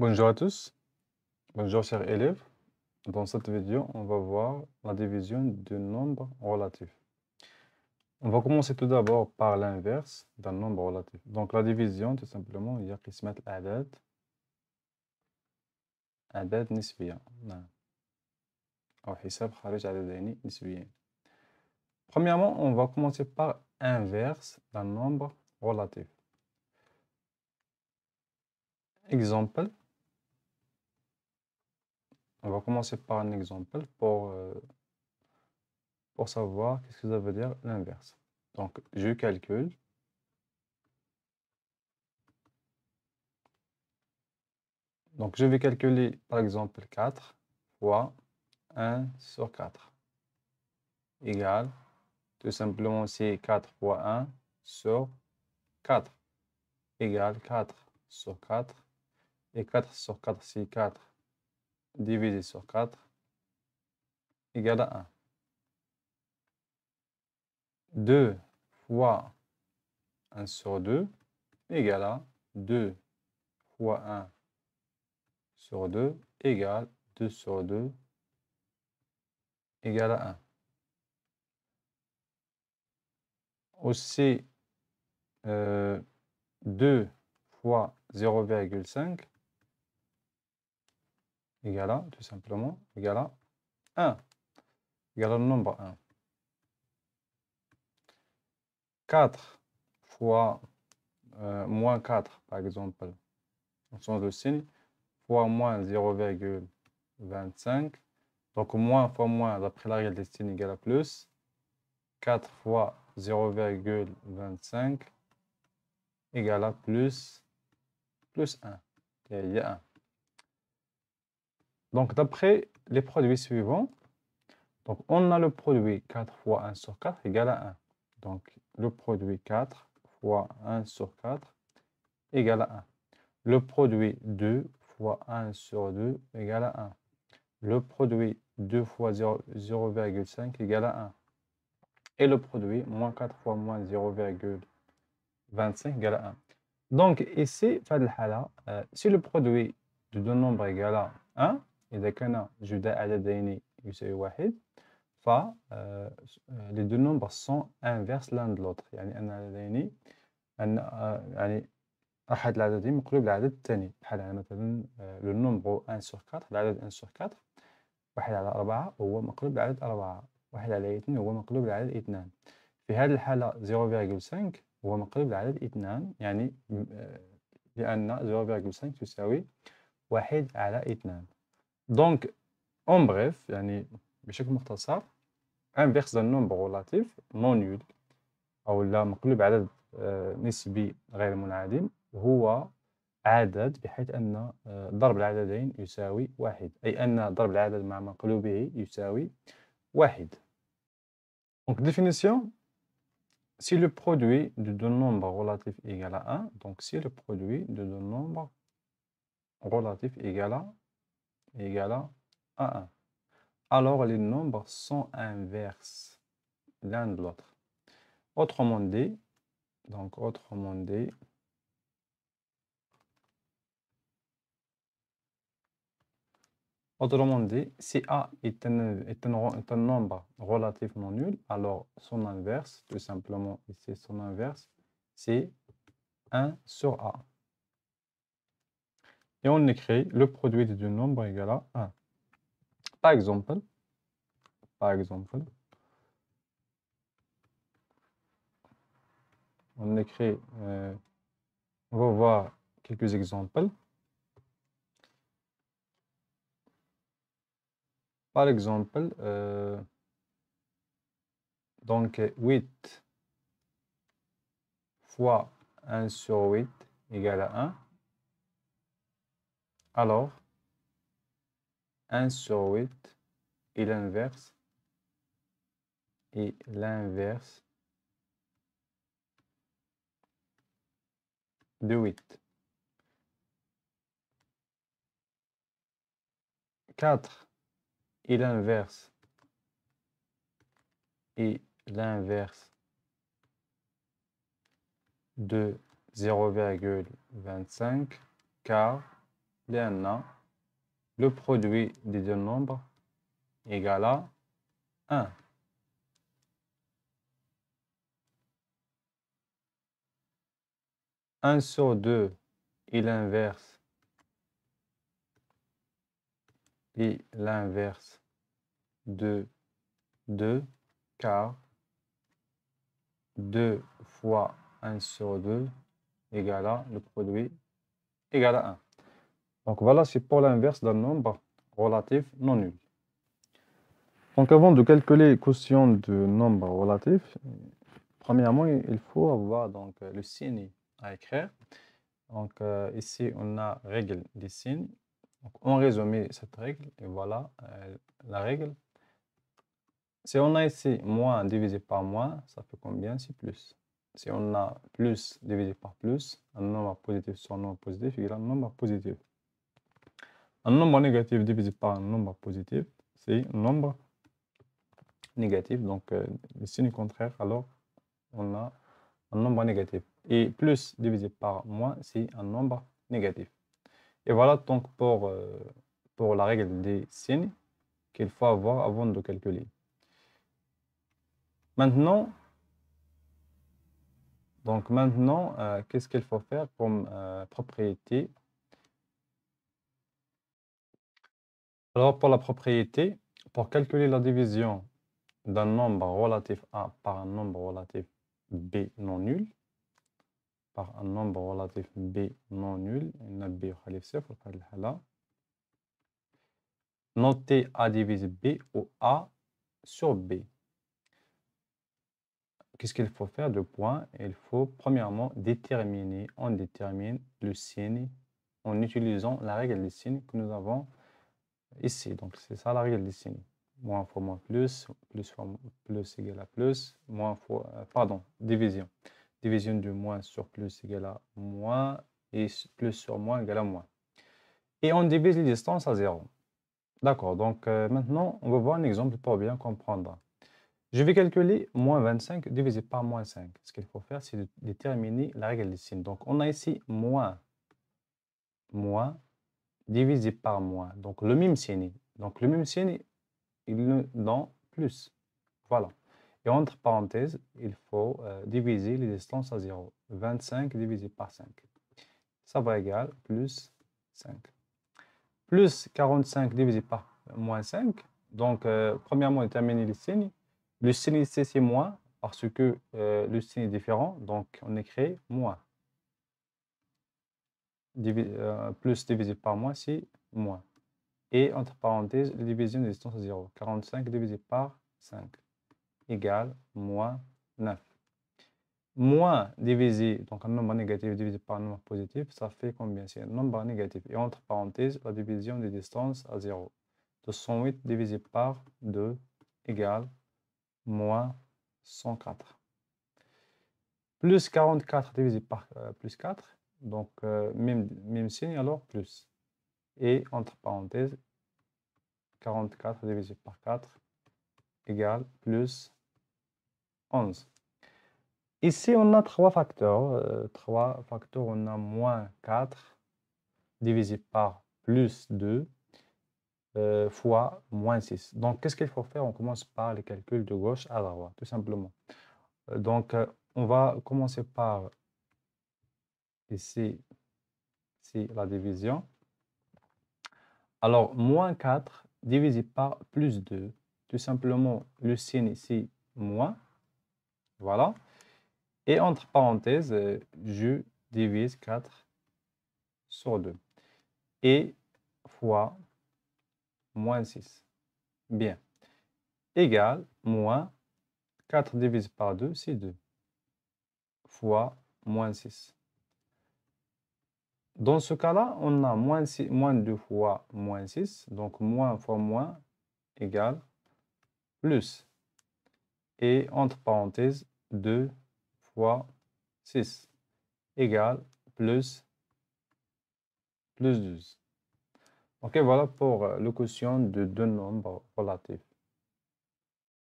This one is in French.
Bonjour à tous, bonjour chers élèves. Dans cette vidéo, on va voir la division de nombres relatifs. On va commencer tout d'abord par l'inverse d'un nombre relatif. Donc la division, tout simplement, هي قسمة الأعداد أعداد نسبية. نعم. أو حساب خارج عددين نسبيين. Premièrement, on va commencer par inverse d'un nombre relatif. Exemple. On va commencer par un exemple pour savoir qu'est-ce que ça veut dire l'inverse. Donc, je calcule. Donc, je vais calculer, par exemple, 4 fois 1 sur 4 égale, tout simplement, c'est 4 fois 1 sur 4 égale 4 sur 4. Et 4 sur 4, c'est 4 divisé sur 4 égale à 1. 2 fois 1 sur 2 égale à 2 fois 1 sur 2 égale 2 sur 2 égale à 1. Aussi, 2 fois 0,5 égale à, tout simplement, égale à 1, égale au nombre 1. 4 fois moins 4, par exemple, on change de signe, fois moins 0,25. Donc, moins fois moins, d'après la règle des signes, égale à plus. 4 fois 0,25 égale à plus 1. Il y a 1. Donc, d'après les produits suivants, donc on a le produit 4 fois 1 sur 4 égale à 1. Donc, le produit 4 fois 1 sur 4 égale à 1. Le produit 2 fois 1 sur 2 égale à 1. Le produit 2 fois 0,5 égale à 1. Et le produit moins 4 fois moins 0,25 égale à 1. Donc, ici, si le produit de deux nombres égale à 1, إذا كان جداء عددين يساوي واحد, les deux nombres sont inverses l'un de l'autre. يعني أن العددين يعني أحد العددين مقلوب العدد الثاني. بحال مثلا لو نومبر 1 sur 4, العدد 1 sur 4, 1 على 4 هو مقلوب العدد 4, 1 على 2 هو مقلوب العدد 2. في هذه الحالة 0,5 هو مقلوب العدد 2, يعني لأن 0,5 تساوي 1 على 2. دونك en bref, يعني بشكل مختصر, inverse d'un nombre relatif non nul أو لا مقلوب عدد نسبي غير منعدم هو عدد بحيث أن ضرب العددين يساوي 1, أي أن ضرب العدد مع مقلوبه يساوي 1. Donc définition, si le produit de deux nombres relatifs égale à 1, donc si le produit de deux nombres relatifs égale à 1, alors les nombres sont inverses l'un de l'autre. Autrement dit, si A est un nombre relatif non nul, alors son inverse, tout simplement ici son inverse, c'est 1 sur A. Et on écrit le produit de deux nombres égale à 1. Par exemple, on écrit, on va voir quelques exemples. Par exemple, donc 8 fois 1 sur 8 égale à 1. Alors, 1 sur 8 est l'inverse de 8. 4 est l'inverse de 0,25, car لأن le produit des deux nombres égale à 1. Un sur 2 et l'inverse de 2, car 2 fois 1 sur 2 égale à le produit égale à 1. Donc voilà, c'est pour l'inverse d'un nombre relatif non nul. Donc avant de calculer le quotient de nombre relatif, premièrement, il faut avoir donc, le signe à écrire. Donc ici, on a règle des signes. Donc, on résume cette règle et voilà la règle. Si on a ici moins divisé par moins, ça fait combien? C'est plus. Si on a plus divisé par plus, un nombre positif sur un nombre positif égale un nombre positif. Un nombre négatif divisé par un nombre positif, c'est un nombre négatif. Donc, le signe contraire, alors on a un nombre négatif. Et plus divisé par moins, c'est un nombre négatif. Et voilà donc pour la règle des signes qu'il faut avoir avant de calculer. Maintenant, qu'est-ce qu'il faut faire comme propriété? Alors, pour la propriété, pour calculer la division d'un nombre relatif A par un nombre relatif B non nul, par un nombre relatif B non nul, notez A divisé B ou A sur B. Qu'est-ce qu'il faut faire de point? Il faut premièrement déterminer, on détermine le signe en utilisant la règle des signes que nous avons ici. Donc c'est ça la règle des signes. Moins fois moins plus, plus fois plus égale à plus, moins fois, division. Division de moins sur plus égale à moins et plus sur moins égale à moins. Et on divise les distances à 0. D'accord, donc maintenant on va voir un exemple pour bien comprendre. Je vais calculer moins 25 divisé par moins 5. Ce qu'il faut faire, c'est de déterminer la règle des signes. Donc, on a ici moins divisé par moins. Donc, le même signe. Donc, le même signe, il nous donne plus. Voilà. Et entre parenthèses, il faut diviser les distances à 0. 25 divisé par 5. Ça va égal plus 5. Plus 45 divisé par moins 5. Donc, premièrement, déterminer les signes. Le signe ici, c'est moins, parce que le signe est différent, donc on écrit moins. Plus divisé par moins, c'est moins. Et entre parenthèses, la division des distances à 0. 45 divisé par 5 égale moins 9. Moins divisé, donc un nombre négatif divisé par un nombre positif, ça fait combien? C'est un nombre négatif. Et entre parenthèses, la division des distances à 0. 208 divisé par 2 égale moins 104. Plus 44 divisé par plus 4, donc même signe, alors plus. Et entre parenthèses, 44 divisé par 4 égale plus 11. Ici, on a trois facteurs. On a moins 4 divisé par plus 2 fois moins 6. Donc, qu'est-ce qu'il faut faire? On commence par les calculs de gauche à droite, tout simplement. Donc, on va commencer par ici, la division. Alors, moins 4 divisé par plus 2, tout simplement, le signe ici, moins. Voilà. Et entre parenthèses, je divise 4 sur 2. Et fois moins 6. Bien. Égal moins 4 divisé par 2, c'est 2. Fois moins 6. Dans ce cas-là, on a moins 2 fois moins 6. Donc, moins fois moins égale plus. Et entre parenthèses, 2 fois 6 égale plus 12. Ok, voilà pour le quotient de deux nombres relatifs.